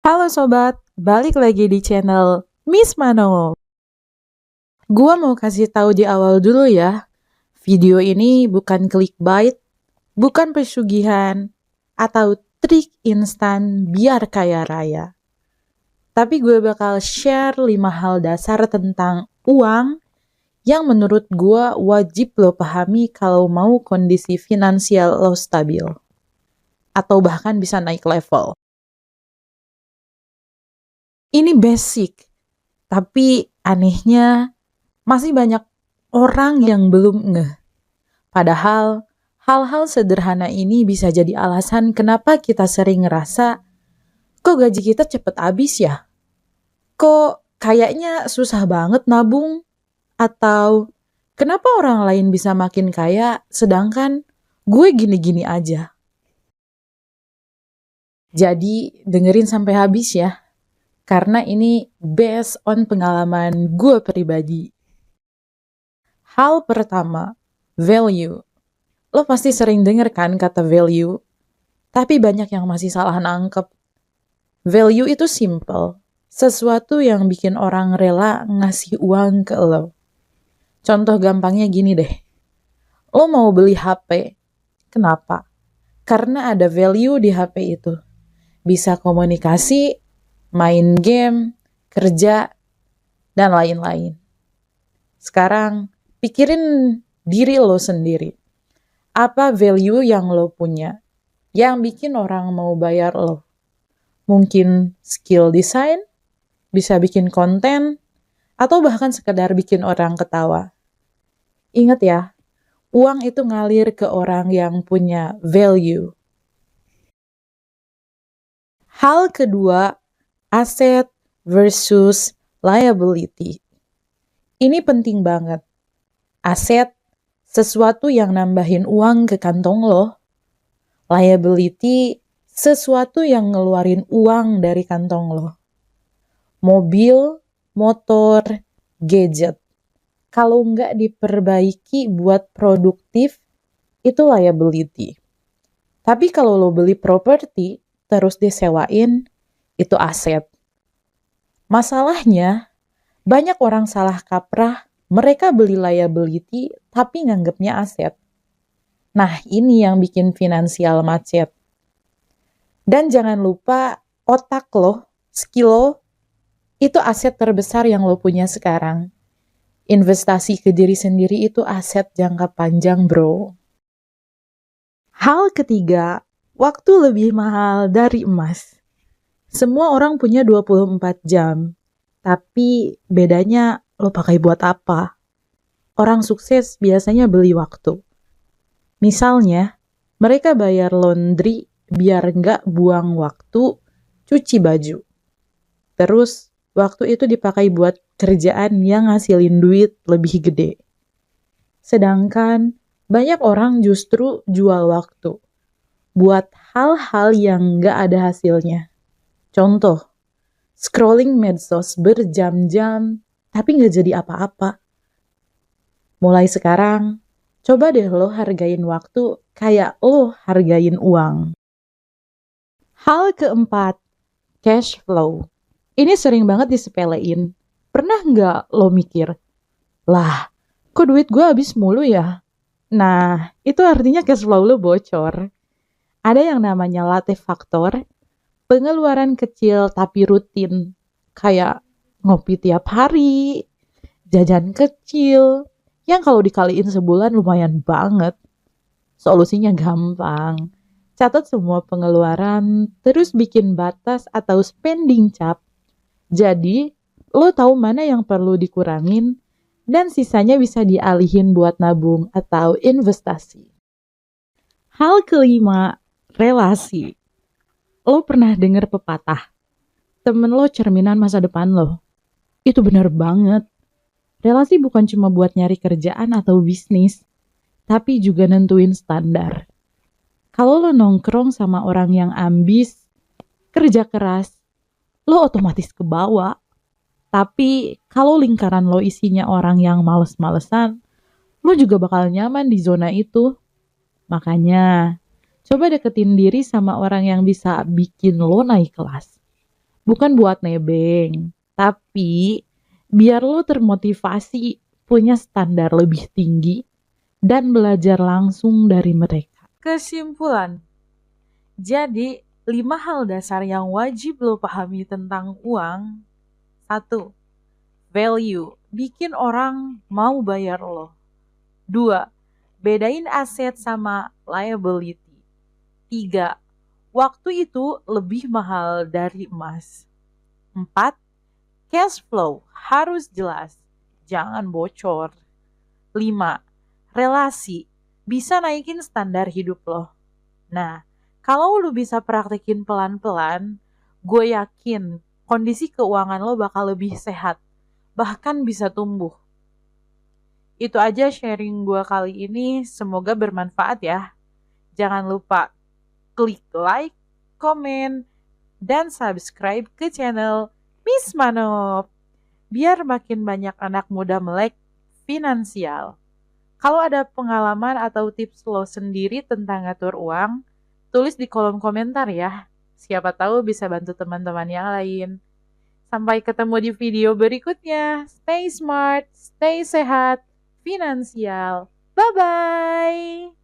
Halo sobat, balik lagi di channel Miss Mano. Gua mau kasih tahu di awal dulu ya. Video ini bukan clickbait, bukan pesugihan, atau trik instan biar kaya raya. Tapi gue bakal share 5 hal dasar tentang uang yang menurut gue wajib lo pahami kalau mau kondisi finansial lo stabil. Atau bahkan bisa naik level. Ini basic, tapi anehnya masih banyak orang yang belum ngeh. Padahal hal-hal sederhana ini bisa jadi alasan kenapa kita sering ngerasa, kok gaji kita cepet habis ya? Kok kayaknya susah banget nabung? Atau kenapa orang lain bisa makin kaya sedangkan gue gini-gini aja? Jadi dengerin sampai habis ya, karena ini based on pengalaman gue pribadi. Hal pertama, value. Lo pasti sering denger kan kata value, tapi banyak yang masih salah nangkep. Value itu simple, sesuatu yang bikin orang rela ngasih uang ke lo. Contoh gampangnya gini deh, lo mau beli HP, kenapa? Karena ada value di HP itu. Bisa komunikasi, main game, kerja, dan lain-lain. Sekarang, pikirin diri lo sendiri. Apa value yang lo punya yang bikin orang mau bayar lo? Mungkin skill desain, bisa bikin konten, atau bahkan sekedar bikin orang ketawa. Ingat ya, uang itu ngalir ke orang yang punya value. Hal kedua, aset versus liability. Ini penting banget. Aset, sesuatu yang nambahin uang ke kantong lo. Liability, sesuatu yang ngeluarin uang dari kantong lo. Mobil, motor, gadget. Kalau nggak diperbaiki buat produktif, itu liability. Tapi kalau lo beli properti, terus disewain, itu aset. Masalahnya, banyak orang salah kaprah, mereka beli liability tapi nganggapnya aset. Nah, ini yang bikin finansial macet. Dan jangan lupa otak lo, skill lo, itu aset terbesar yang lo punya sekarang. Investasi ke diri sendiri itu aset jangka panjang, bro. Hal ketiga, waktu lebih mahal dari emas. Semua orang punya 24 jam, tapi bedanya lo pakai buat apa? Orang sukses biasanya beli waktu. Misalnya, mereka bayar laundry biar nggak buang waktu cuci baju. Terus, waktu itu dipakai buat kerjaan yang ngasilin duit lebih gede. Sedangkan, banyak orang justru jual waktu buat hal-hal yang nggak ada hasilnya. Contoh, scrolling medsos berjam-jam, tapi nggak jadi apa-apa. Mulai sekarang, coba deh lo hargain waktu kayak lo hargain uang. Hal keempat, cash flow. Ini sering banget disepelein. Pernah nggak lo mikir, lah, kok duit gue habis mulu ya? Nah, itu artinya cash flow lo bocor. Ada yang namanya latte factor, pengeluaran kecil tapi rutin, kayak ngopi tiap hari, jajan kecil, yang kalau dikaliin sebulan lumayan banget. Solusinya gampang. Catat semua pengeluaran, terus bikin batas atau spending cap. Jadi, lo tahu mana yang perlu dikurangin, dan sisanya bisa dialihin buat nabung atau investasi. Hal kelima, relasi. Lo pernah denger pepatah, temen lo cerminan masa depan lo. Itu bener banget. Relasi bukan cuma buat nyari kerjaan atau bisnis, tapi juga nentuin standar. Kalau lo nongkrong sama orang yang ambis, kerja keras, lo otomatis ke bawah. Tapi kalau lingkaran lo isinya orang yang males-malesan, lo juga bakal nyaman di zona itu. Makanya, coba deketin diri sama orang yang bisa bikin lo naik kelas. Bukan buat nebeng, tapi biar lo termotivasi punya standar lebih tinggi dan belajar langsung dari mereka. Kesimpulan, jadi 5 hal dasar yang wajib lo pahami tentang uang. 1. Value, bikin orang mau bayar lo. 2. Bedain aset sama liability. 3. Waktu itu lebih mahal dari emas. 4. Cash flow harus jelas, jangan bocor. 5. Relasi, bisa naikin standar hidup lo. Nah, kalau lu bisa praktekin pelan-pelan, gue yakin kondisi keuangan lo bakal lebih sehat, bahkan bisa tumbuh. Itu aja sharing gue kali ini, semoga bermanfaat ya. Jangan lupa klik like, komen, dan subscribe ke channel Miss Manop, biar makin banyak anak muda melek finansial. Kalau ada pengalaman atau tips lo sendiri tentang ngatur uang, tulis di kolom komentar ya. Siapa tahu bisa bantu teman-teman yang lain. Sampai ketemu di video berikutnya. Stay smart, stay sehat, finansial. Bye-bye!